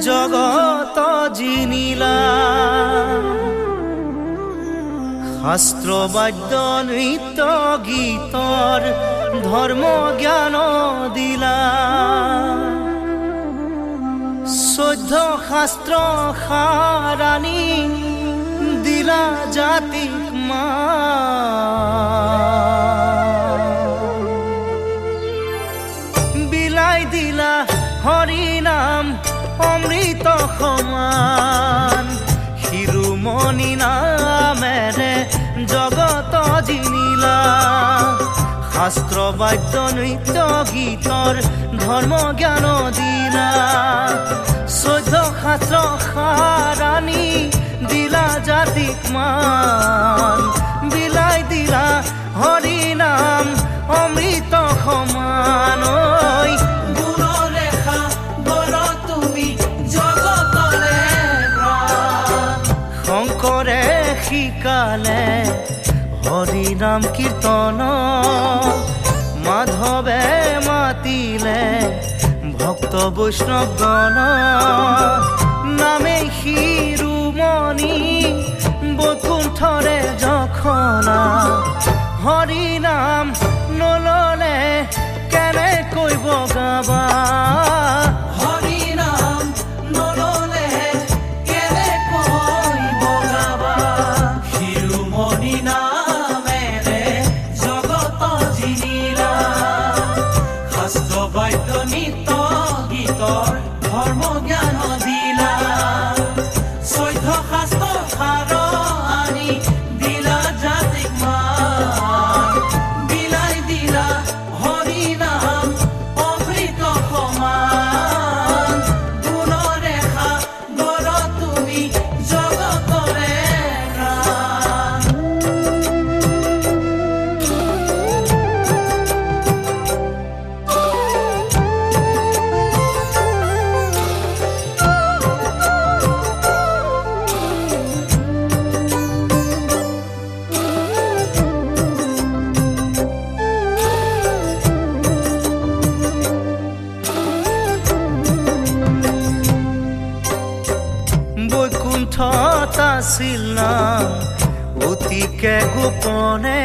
জগত জিনিলা শাস্ত্ৰ বাদ্য নৃত্য গীতৰ ধৰ্ম জ্ঞান দিলা 14 শাস্ত্ৰ সাৰাণী দিলা জাতিক বিলাই দিলা হৰি নাম অমৃত সমান শিৰোমণি নামেৰে জগত জিনিলা শাস্ত্ৰ বাদ্য নৃত্য গীতৰ ধৰ্ম জ্ঞান দিলা 14 শাস্ত্ৰ সাৰাণী দিলা জাতিক মান বিলাই দিলা হৰি নাম অমৃত সমান শংকৰে শিকালে হৰি নাম কীৰ্তন মাধৱে মাতিলে ভক্ত বৈষ্ণৱ গণ নামে শিৰোমণি বৈকুণ্ঠৰে যখনা হৰি নাম নললে কেনেকৈ বগাবা আছিল না অতিকে গোপনে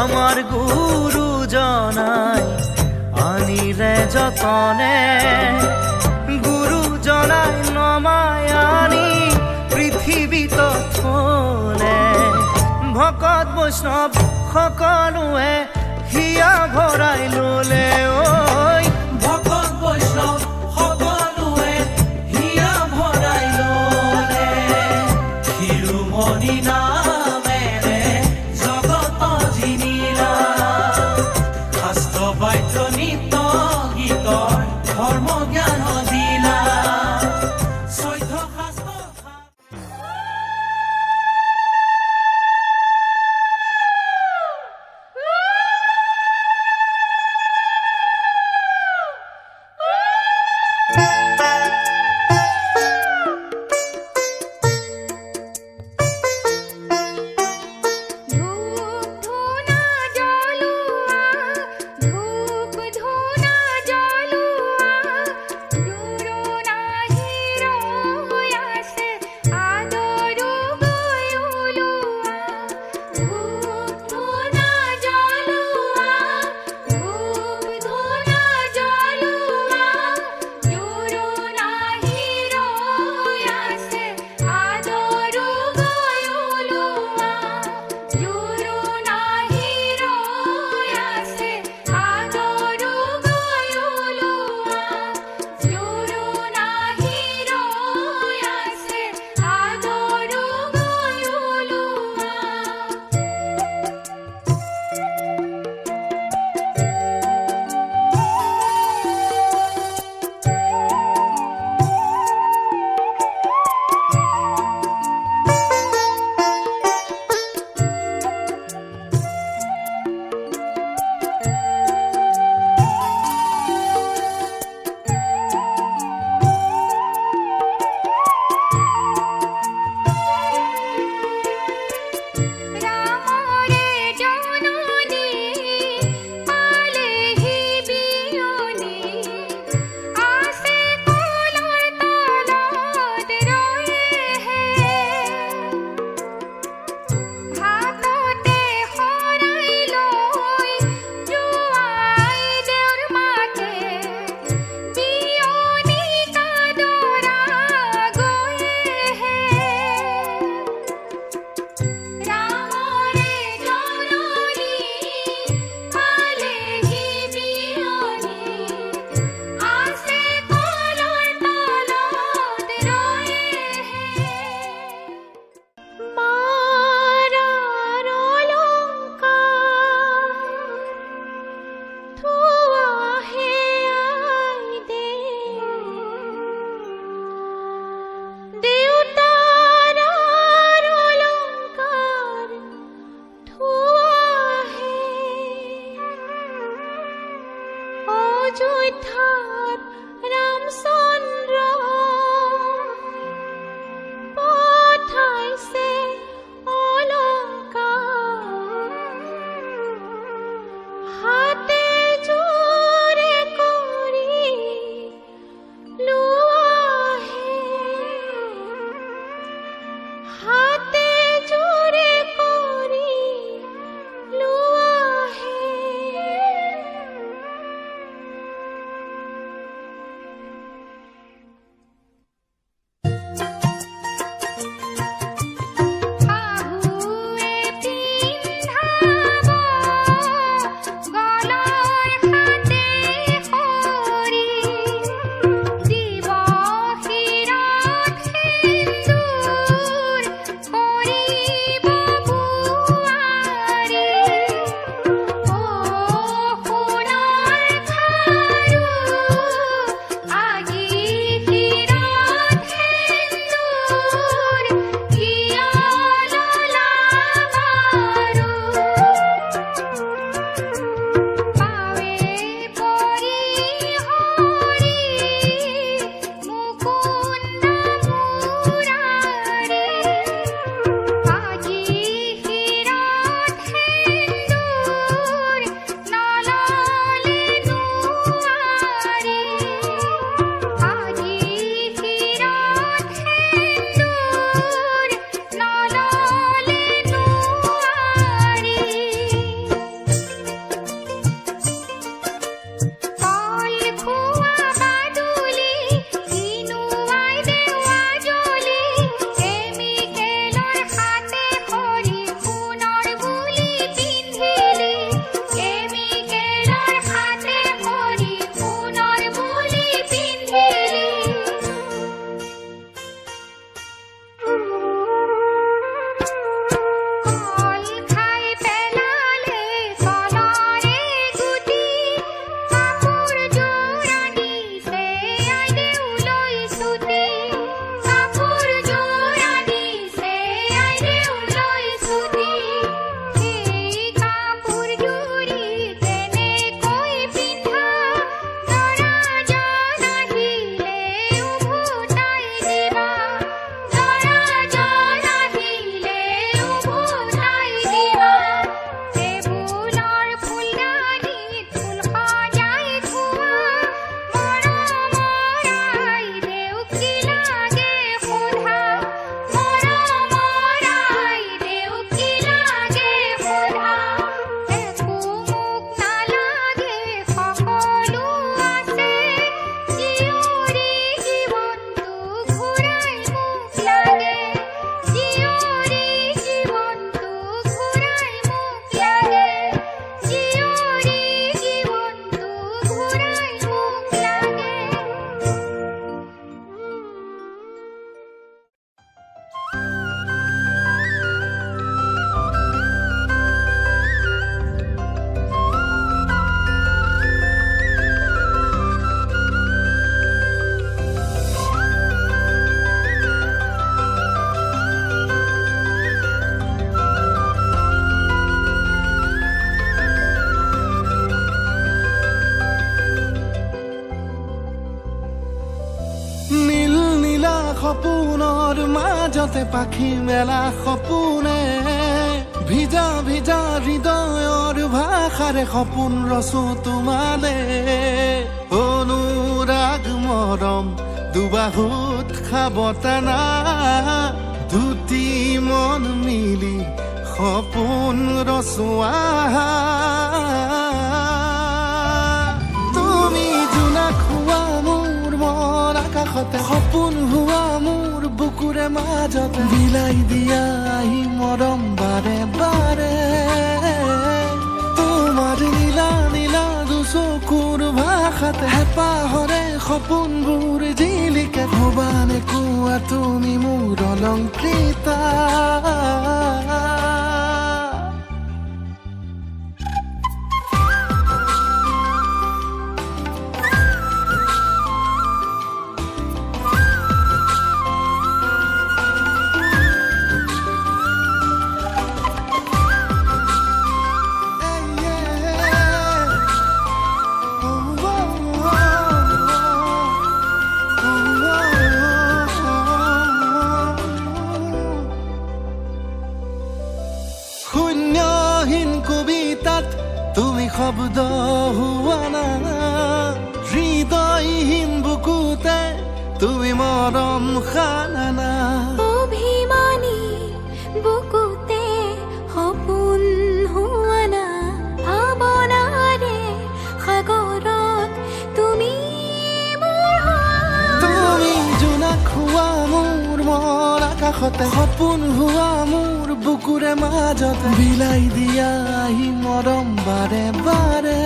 আমাৰ গুৰুজনাই আনিলে যতনে গুৰুজনাই নমাই আনি পৃথিৱীত থলে ভকত বৈষ্ণৱ সকলোৱে হিয়া ভৰাই ললে ভকত বৈষ্ণৱ সপোনৰ মাজতে পাখি মেলা সপোনে ভিজা ভিজা হৃদয়ৰ ভাষাৰে সপোন ৰচো তোমালে অনুৰাগ মৰম দুবাহুত খাবতানা দুটি মন মিলি সপোন ৰচোৱা তুমি জোনাক হোৱা মোৰ মন আকাশতে সপোন হোৱা মোৰ বুকুৰে মাজতে বিলাই দিয়া আহি মৰম বাৰে বাৰে তোমাৰ নীলা নীলা দুচকুৰ ভাষাতে হেঁপাহৰে সপোনবোৰ জিলিকে ভবানে কোৱা তুমি মোৰ অলংকৃতা শূন্যহীন কবিতাত তুমি শব্দ হোৱা না হৃদয়হীন বুকুতে তুমি মৰম খানা অভিমানী বুকুতে সপোন হোৱা না ভাৱনাৰে সাগৰত তুমি মোৰ তুমি জোনাক হোৱা মোৰ মন আকাশতে সপোন হোৱা মোৰ বুকুৰে মাজতে বিলাই দিয়া আহি মৰম বাৰে বাৰে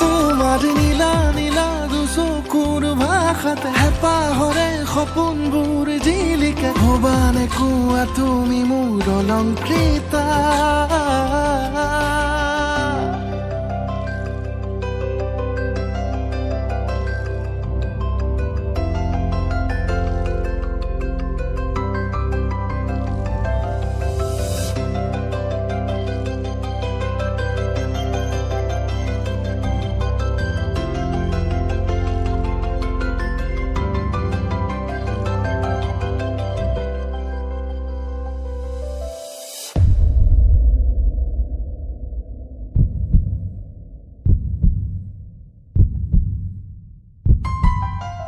তোমাৰ নীলা নীলা দুচকুৰ ভাষাতে হেঁপাহৰে সপোনবোৰ জিলিকে ভবানে কোৱা তুমি মোৰ অলংকৃতা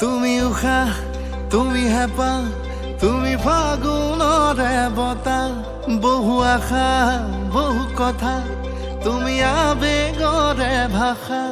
তুমি উশাহ তুমি হেঁপাহ তুমি ফাগুনৰে বতাহ বহু আশা বহু কথা তুমি আবেগৰে ভাষা